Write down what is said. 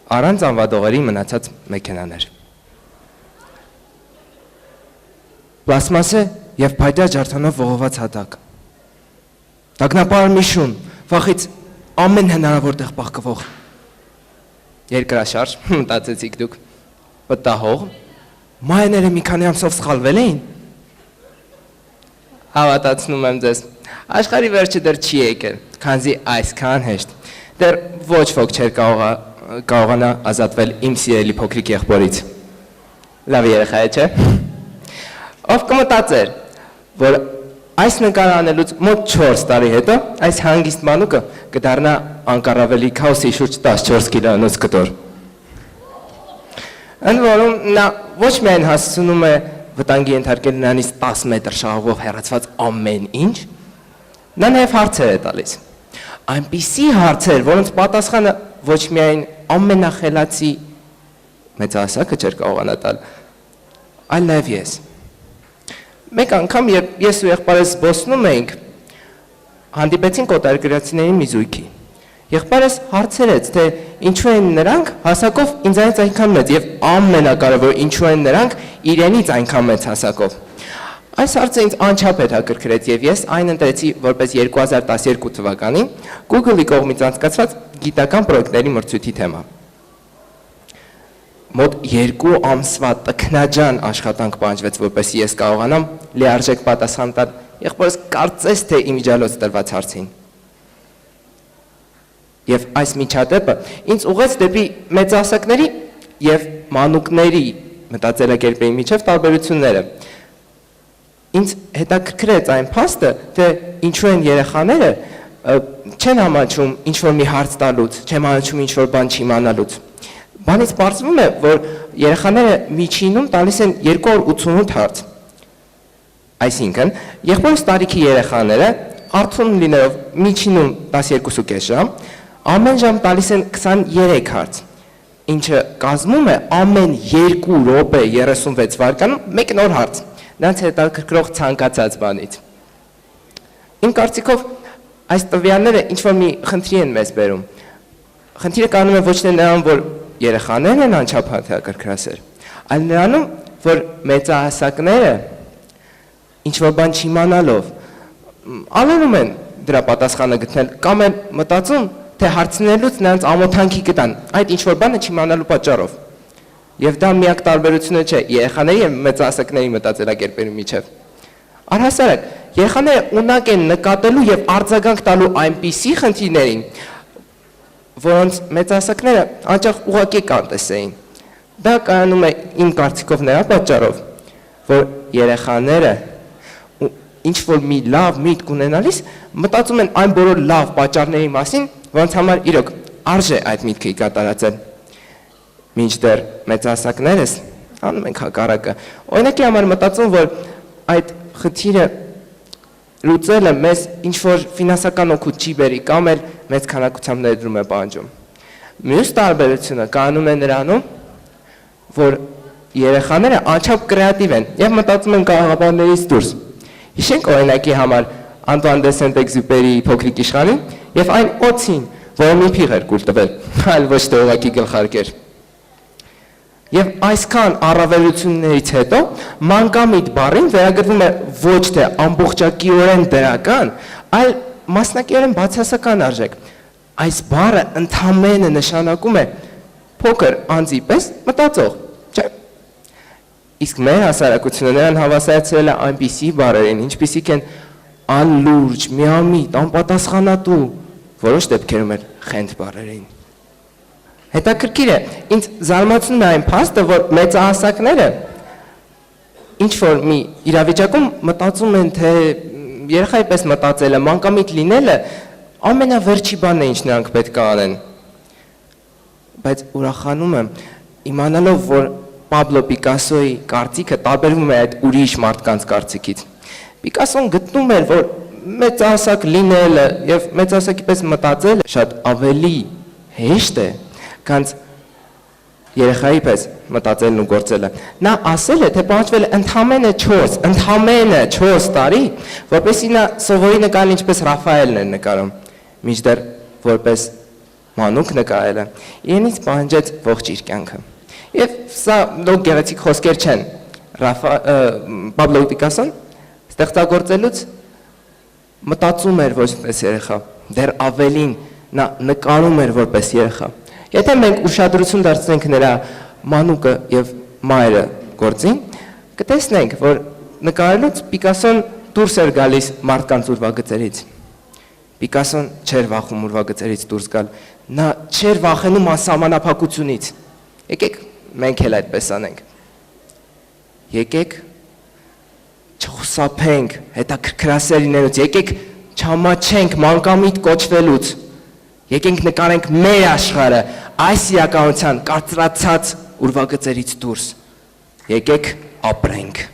Առանց անվադողերի մնացած մեքենաներ։ Պլաստմասե եւ փայտյա ջարդանով ողողված հատակ։ Տագնապար միշուն, վախից ամեն հնարավոր տեղ պահկվող։ Երկրաշարժ, մտածեցիք դուք, վտահող, մայաները մի քանի ամսով սխալվել էին։ Հավատացնում եմ ձեզ, աշխարհի վերջը դեռ չի եկել, քանզի այսքան հեշտ, դեռ ոչ ոք չէր կարողանա ազատվել իմ սիրելի փոքրիկ եղբորից։ Լավ երեխա է, չէ՞։ Ով կմտածեր, որ այս նկարը անելուց մոտ 4 տարի հետո այս հանգիստ մանուկը կդառնա անկառավելի քաոսի շուրջ 14 կիլոանոց կտոր։ Ընդ որում նա ոչ միայն հասցնում է վտանգի ենթարկել նրանից 10 մետր շահովով հեռացված ամեն ինչ, նա նաև հարցեր է տալիս։ Այնպիսի հարցեր, որոնց պատասխանը ոչ միայն ամենախելացի մեծահասակը չէր կարողանա տալ, այլ նաև ես։ Մեկ անգամ, երբ ես ու եղբայրս զբոսնում էինք, հանդիպեցինք օտարերկրացիների մի զույգի։ Եղբայրս հարցերեց, թե ինչու են նրանք հասակով ինձանից այնքան մեծ եւ ամենակարևորը ինչու են նրանք իրենից այնքան մեծ հասակով։ Այս հարցը ինձ անչափ հետաքրքրեց եւ ես այն ընտրեցի որպես 2012 թվականի Google-ի կողմից անցկացված գիտական պրոյեկտների մրցույթի թեմա։ Մոտ 2 ամսվա տքնաջան աշխատանք պահանջվեց, որպեսզի ես կարողանամ լիարժեք պատասխան տալ եղբորս կարծես թե իմիջիալոց տրված հարցին։ Եվ այս միջադեպը ինձ ուղղեց դեպի մեծահասակների եւ մանուկների մտածելակերպերի միջև տարբերությունները։ Ինձ հետաքրքրեց այն փաստը, թե ինչու են երեխաները չեն համաչում ինչ-որ մի հարց տալուց, չեն համաչում ինչ-որ բան չիմանալուց։ Բանից պարզվում է, որ երեխաները միջինում տալիս են 288 հարց։ Այսինքն, եղբորս տարիքի երեխաները արթուն լինելով միջինում 12.5 ժամ, ամեն ժամ տալիս են 23 հարց, ինչը կազմում է ամեն 2 րոպե 36 վայրկյանում մեկ նոր հարց, նրանց հետաքրքրող ցանկացած բանից։ Իմ կարծիքով այս տվյալները ինչ-որ մի խնդրի են մեզ բերում։ Խնդիրը կանում է ոչ թե նրան, որ երեխաներն են անչափ հետաքրքրասեր, այլ նրանում, որ մեծահասակները ինչ-որ բան չիմանալով ալենում են դրա պատասխանը գտնել կամ են մտածում, թե հարցնելուց նրանց ամոթանքի կտան այդ ինչ-որ բանը չիմանալու պատճառով։ Եվ դա միակ տարբերությունը չէ երեխաների եւ մեծահասակների մտածելակերպերի միջև։ Առհասարակ, երեխաները ունակ են նկատելու եւ արձագանք տալու այնպիսի խնդիրներին, որոնց մեծահասակները անճախ ուղղակի կանտեսեին։ Դա կայանում է իմ կարծիքով նրա պատճառով, որ երեխաները ինչ-որ մի լավ միտք ունենալիս մտածում են այն բոլոր լավ պատճառների մասին, որոնց համար իրոք արժե այդ միտքը կատարածել։ Մինչդեռ մեծահասակներս անում ենք հակառակը։ Օրինակի համար մտածում, որ այդ խնդիրը լուծելը մեզ ինչ-որ ֆինանսական օգուտ չի բերի կամ էլ մեծ քանակությամբ ներդրում է պահանջում։ Մյուս տարբերությունը կայանում է նրանում, որ երեխաները անչափ կրեատիվ են եւ մտածում են գաղափարներից դուրս։ Հիշենք օրինակի համար Անտուան դե Սենտ-Էքզյուպերի Փոքրիկ իշխանին եւ այն օծին, որը մի փիղ էր կուլ տվել, այլ ոչ թե ուղղակի գլխարկեր։ Եվ այսքան առավելություններից հետո մանկամիտ բառին վերագրվում է ոչ թե ամբողջակիորեն դրական, այլ մասնակիորեն բացասական արժեք։ Այս բառը ընդամենը նշանակում է փոքր անձի պես մտածող, չէ՞։ Իսկ մեր հասարակությունը նրան հավասարեցրել է այնպիսի բառերին, ինչպիսիք են անլուրջ, միամիտ, անպատասխանատու, որոշ դեպքերում էլ խենթ բառերին։ Հետաքրքիր է, ինձ զարմացնում է այն փաստը, որ մեծահասակները ինչ-որ մի իրավիճակում մտածում են, թե երեխայի պես մտածելը, մանկամիտ լինելը ամենավերջի բանն է, ինչ նրանք պետք է անեն։ Բայց ուրախանում եմ իմանալով, որ Պաբլո Պիկասոյի կարծիքը տարբերվում է այդ ուրիշ մարդկանց կարծիքից։ Պիկասոն գտնում էր, որ մեծահասակ լինելը եւ մեծահասակի պես մտածելը շատ ավելի հեշտ է, քան երեխայի պես մտածելն ու գործելը։ Նա ասել է, թե պահանջվել է ընդամենը 4 տարի, որպեսզի նա սովորի նկարել ինչպես Ռաֆայելն էր նկարում, մինչդեռ որպես մանուկ նկարելը, իրենից պահանջեց ողջ իր կյանքը։ Եվ սա լոկ գեղեցիկ խոսքեր չեն, Պաբլո Պիկասոն ստեղծագործելուց մտածում էր որպես երեխա, դեռ ավելին նա նկարում էր որպես երեխա։ Եթե մենք ուշադրություն դարձնենք նրա մանուկը եւ մայրը գործին, կտեսնենք, որ նկարելուց Պիկասոն դուրս էր գալիս մարդկանց ուրվագծերից։ Պիկասոն չէր վախում ուրվագծերից դուրս գալ, նա չէր վախենում անսահմանափակությունից։ Եկեք մենք էլ այդպես անենք։ Եկեք չխուսափենք հետաքրքրասեր լինելուց, եկեք չամաչենք մանկամիտ կոչվելուց, եկենք նկարենք մեր աշխարհը այս իրականության կարծրացած ուրվագծերից դուրս, եկեք ապրենք։